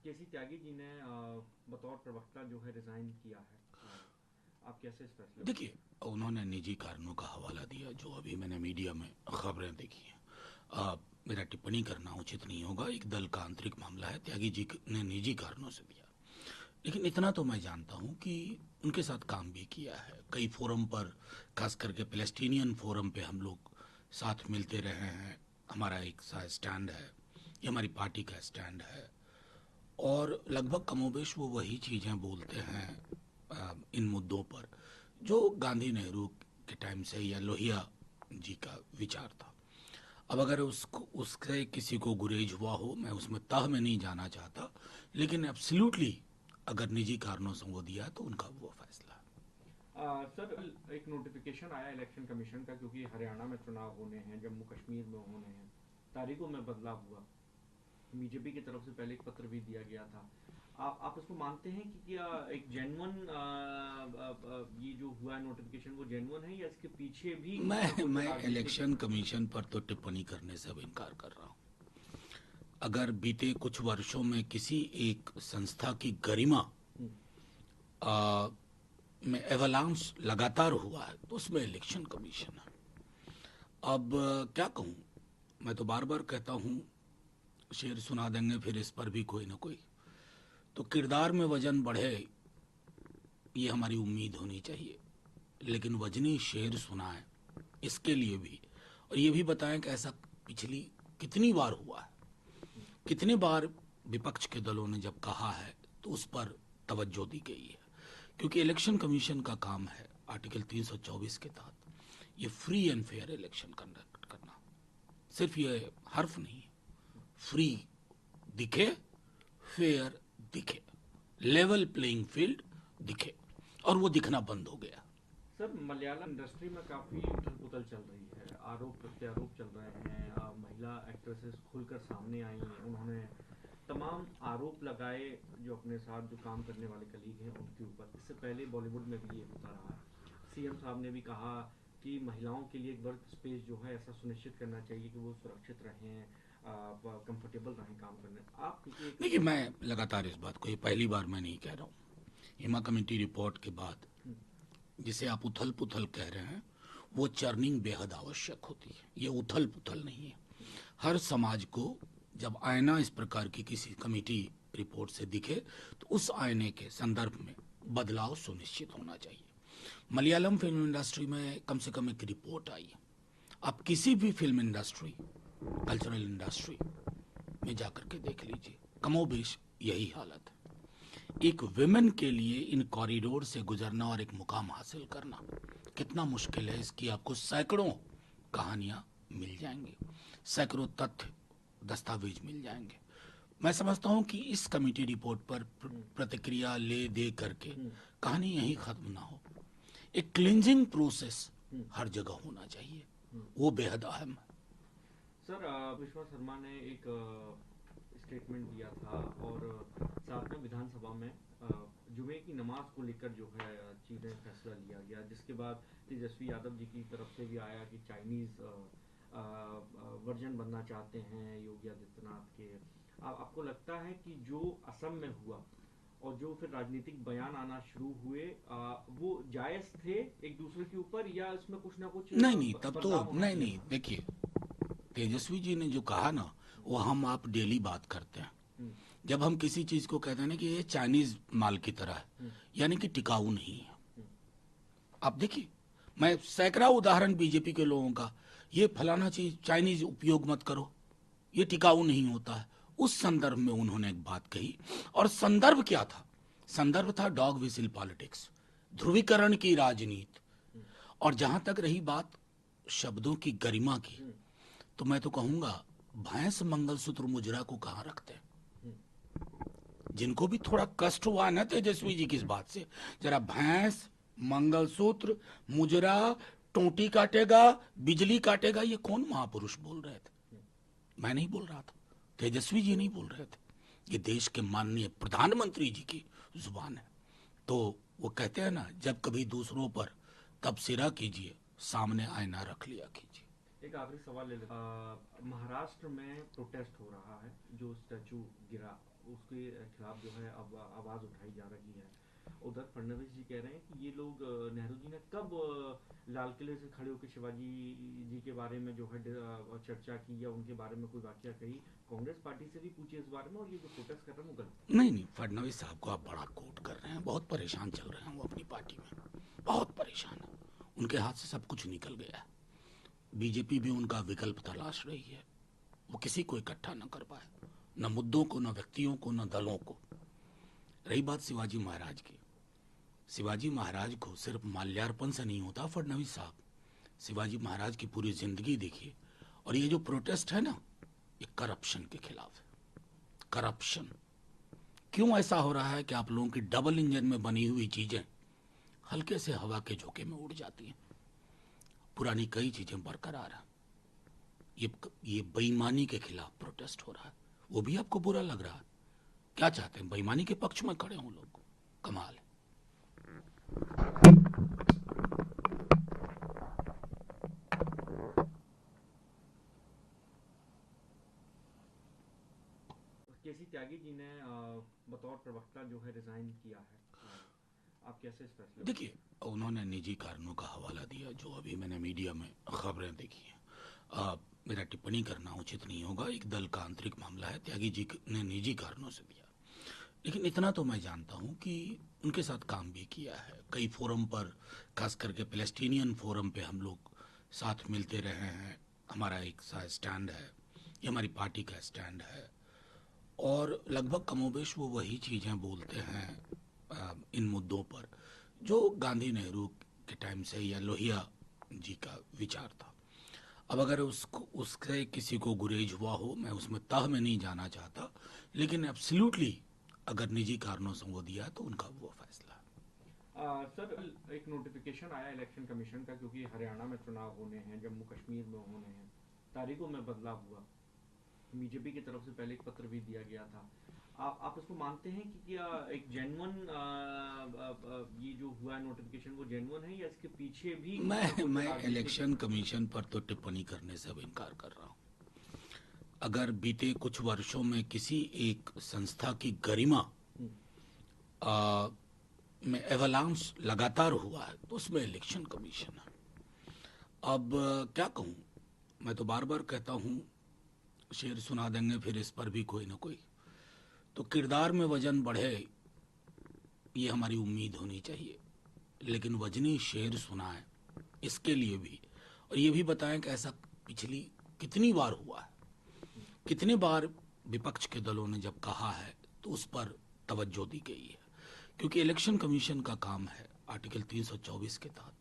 केसी त्यागी जी ने बतौर प्रवक्ता जो है रिजाइन किया है। आप कैसे इस फैसले को? देखिए, उन्होंने निजी कारणों का हवाला दिया जो अभी मैंने मीडिया में खबरें देखी हैं। मेरा टिप्पणी करना उचित नहीं होगा, एक दल का आंतरिक मामला है। त्यागी जी ने निजी कारणों से दिया, लेकिन इतना तो मैं जानता हूं कि उनके साथ काम भी किया है कई फोरम पर, खास करके पैलेस्टीनियन फोरम पे हम लोग साथ मिलते रहे हैं। हमारा एक सा स्टैंड है, ये हमारी पार्टी का स्टैंड है, और लगभग कमोबेश वो वही चीज़ें बोलते हैं इन मुद्दों पर जो गांधी नेहरू के टाइम से या लोहिया जी का विचार था। अब अगर उसको उससे किसी को गुरेज हुआ हो, मैं उसमें तह में नहीं जाना चाहता, लेकिन एब्सोल्युटली अगर निजी कारणों से वो दिया तो उनका वो फैसला है। सर, एक नोटिफिकेशन आया इलेक्शन कमीशन का, क्योंकि हरियाणा में चुनाव होने हैं, जम्मू कश्मीर में होने हैं, तारीखों में बदलाव हुआ। बीजेपी की तरफ से पहले एक पत्र भी दिया गया था। आप इसको मानते हैं कि क्या एक जेन्युइन ये जो हुआ है नोटिफिकेशन वो जेन्युइन है, या इसके पीछे भी कुछ ना कुछ मैं राजनीतिक? इलेक्शन कमीशन पर तो टिप्पणी करने से अब इनकार कर रहा हूँ। अगर बीते कुछ वर्षों में किसी एक संस्था की गरिमा हम्म, आ, में एवलांस लगातार हुआ है तो उसमें इलेक्शन कमीशन है। अब क्या कहूँ, मैं तो बार बार कहता हूँ, शेर सुना देंगे फिर इस पर भी कोई ना कोई। तो किरदार में वजन बढ़े, ये हमारी उम्मीद होनी चाहिए, लेकिन वजनी शेर सुनाए इसके लिए भी, और ये भी बताएं कि ऐसा पिछली कितनी बार हुआ है, कितने बार विपक्ष के दलों ने जब कहा है तो उस पर तवज्जो दी गई है। क्योंकि इलेक्शन कमीशन का काम है आर्टिकल 324 के तहत ये free and fair election conduct करना। सिर्फ ये हर्फ नहीं है, फ्री दिखे, फेयर दिखे, लेवल प्लेइंग फील्ड दिखे, और वो दिखना बंद हो गया। सर, मलयालम इंडस्ट्री में काफ़ी उथल पुथल चल रही है, आरोप प्रत्यारोप चल रहे हैं। महिला एक्ट्रेसेस खुलकर सामने आई हैं, उन्होंने तमाम आरोप लगाए जो अपने साथ जो काम करने वाले कलीग हैं उनके ऊपर। इससे पहले बॉलीवुड में भी ये होता रहा है। सीएम साहब ने भी कहा कि महिलाओं के लिए एक वर्क स्पेस जो है ऐसा सुनिश्चित करना चाहिए कि वो सुरक्षित रहें, कंफर्टेबल रहें काम करने। आप क्योंकि एक देखिए, मैं लगातार इस बात को, ये पहली बार मैं नहीं कह रहा हूँ, हिमा कमेटी रिपोर्ट के बाद जिसे आप उथल पुथल कह रहे हैं, वो चर्निंग बेहद आवश्यक होती है, ये उथल पुथल नहीं है। हर समाज को जब आईना इस प्रकार की किसी कमेटी रिपोर्ट से दिखे तो उस आईने के संदर्भ में बदलाव सुनिश्चित होना चाहिए। मलयालम फिल्म इंडस्ट्री में कम से कम एक रिपोर्ट आई है। आप किसी भी फिल्म इंडस्ट्री, कल्चरल इंडस्ट्री में जाकर के देख लीजिए, कमोबेश यही हालत है। एक विमेन के लिए इन कॉरिडोर से गुजरना और एक मुकाम हासिल करना कितना मुश्किल है, इसकी आपको सैकड़ों कहानियां मिल जाएंगी, सैकड़ों तथ्य दस्तावेज मिल जाएंगे। मैं समझता हूं कि इस कमेटी रिपोर्ट पर प्रतिक्रिया ले दे करके कहानी यहीं खत्म ना हो। एक क्लिनजिंग प्रोसेस हर जगह होना चाहिए, वो बेहद अहम है। सर, विश्वा शर्मा ने एक स्टेटमेंट दिया था, और साथ में विधानसभा में जुमे की नमाज को लेकर जो है चीज़ें फैसला लिया गया, जिसके बाद तेजस्वी यादव जी की तरफ से भी आया कि चाइनीज़ वर्जन बनना चाहते हैं योगी आदित्यनाथ के। आपको लगता है कि जो असम में हुआ और जो फिर राजनीतिक बयान आना शुरू हुए, वो जायज़ थे एक दूसरे के ऊपर, या इसमें कुछ ना कुछ नहीं नहीं, तब तो बदलाव होना नहीं चाहिए नहीं, था? देखिए, तेजस्वी जी ने जो कहा ना, वो हम आप डेली बात करते हैं। हम्म, जब हम किसी चीज को कहते हैं ना कि ये चाइनीज माल की तरह है, हम्म, यानी कि टिकाऊ नहीं है। हम्म, आप देखिए, मैं सैकड़ा उदाहरण बीजेपी के लोगों का, ये फलाना चीज चाइनीज उपयोग मत करो, ये टिकाऊ नहीं होता है। उस संदर्भ में उन्होंने एक बात कही, और संदर्भ क्या था? संदर्भ था डॉग विसिल पॉलिटिक्स, ध्रुवीकरण की राजनीति। और जहां तक रही बात शब्दों की गरिमा की, हम्म, तो मैं तो कहूंगा, भैंस मंगलसूत्र मुजरा को कहां रखते हैं? हम्म, जिनको भी थोड़ा कष्ट हुआ ना तेजस्वी जी की इस बात से, जरा भैंस, मंगलसूत्र, मुजरा, टोटी काटेगा, बिजली काटेगा, ये कौन महापुरुष बोल रहे थे? मैं नहीं बोल रहा था, तेजस्वी जी नहीं बोल रहे थे, ये देश के माननीय प्रधानमंत्री जी की जुबान है। तो वो कहते हैं ना, जब कभी दूसरों पर तबसरा कीजिए, सामने आईना रख लिया कीजिए। एक आखिरी सवाल ले लेते हैं। महाराष्ट्र में प्रोटेस्ट हो रहा है, जो स्टैचू गिरा उसके खिलाफ जो है अब आवाज़ उठाई जा रही है। उधर फडणवीस जी कह रहे हैं कि ये लोग नेहरू जी ने कब लाल किले से खड़े होकर शिवाजी जी के बारे में जो है चर्चा की या उनके बारे में कोई वाकया कही। कांग्रेस पार्टी से भी पूछे इस बारे में, और ये जो प्रोटेस्ट कर रहे हैं वो गलत। नहीं, फडणवीस साहब को आप बड़ा कोट कर रहे हैं। बहुत परेशान चल रहे हैं वो अपनी पार्टी में, बहुत परेशान है। उनके हाथ से सब कुछ निकल गया है। बीजेपी भी उनका विकल्प तलाश रही है। वो किसी को इकट्ठा न कर पाए, न मुद्दों को, न व्यक्तियों को, न दलों को। रही बात शिवाजी महाराज की, शिवाजी महाराज को सिर्फ माल्यार्पण से नहीं होता फडणवीस साहब। शिवाजी महाराज की पूरी जिंदगी देखिए। और ये जो प्रोटेस्ट है ना, ये करप्शन के खिलाफ है। करप्शन क्यों ऐसा हो रहा है कि आप लोगों की डबल इंजन में बनी हुई चीजें हल्के से हवा के झोंके में उड़ जाती हैं, पुरानी कई चीजें बरकरार हैं। ये बेईमानी के खिलाफ प्रोटेस्ट हो रहा है। वो भी आपको बुरा लग रहा है? क्या चाहते हैं, बेईमानी के पक्ष में खड़े हों लोग? कमाल है। केसी त्यागी जी ने बतौर प्रवक्ता जो है रिजाइन किया है। आप कैसे इस फैसले? देखिए, उन्होंने निजी कारणों का हवाला दिया, जो अभी मैंने मीडिया में खबरें देखी हैं। मेरा टिप्पणी करना उचित नहीं होगा। एक दल का आंतरिक मामला है। त्यागी जी ने निजी कारणों से दिया, लेकिन इतना तो मैं जानता हूं कि उनके साथ काम भी किया है कई फोरम पर, खास करके पैलेस्टीनियन फोरम पे हम लोग साथ मिलते रहे हैं। हमारा एक सा स्टैंड है, ये हमारी पार्टी का स्टैंड है, और लगभग कमोबेश वो वही चीज़ें बोलते हैं इन मुद्दों पर जो गांधी नेहरू के टाइम से या लोहिया जी का विचार था। अब अगर उससे किसी को गुरेज हुआ हो, मैं उसमें तह में नहीं जाना चाहता, लेकिन एब्सोल्युटली अगर निजी कारणों से वो दिया तो उनका वो फैसला है। सर, एक नोटिफिकेशन आया इलेक्शन कमीशन का, क्योंकि हरियाणा में चुनाव होने हैं, जम्मू कश्मीर में होने हैं, तारीखों में बदलाव हुआ। बीजेपी की तरफ से पहले एक पत्र भी दिया गया था। आप इसको मानते हैं कि क्या एक जेन्युइन ये जो हुआ नोटिफिकेशन वो जेन्युइन है, या इसके पीछे भी मैं इलेक्शन कमीशन पर तो टिप्पणी करने से अब इनकार कर रहा हूँ। अगर बीते कुछ वर्षों में किसी एक संस्था की गरिमा में एवलांस लगातार हुआ है तो उसमें इलेक्शन कमीशन है। अब क्या कहूँ, मैं तो बार बार कहता हूँ, शेर सुना देंगे फिर इस पर भी कोई ना कोई। तो किरदार में वजन बढ़े, ये हमारी उम्मीद होनी चाहिए, लेकिन वजनी शेर सुनाए इसके लिए भी, और ये भी बताएं कि ऐसा पिछली कितनी बार हुआ है, कितने बार विपक्ष के दलों ने जब कहा है तो उस पर तवज्जो दी गई है। क्योंकि इलेक्शन कमीशन का काम है आर्टिकल 324 के तहत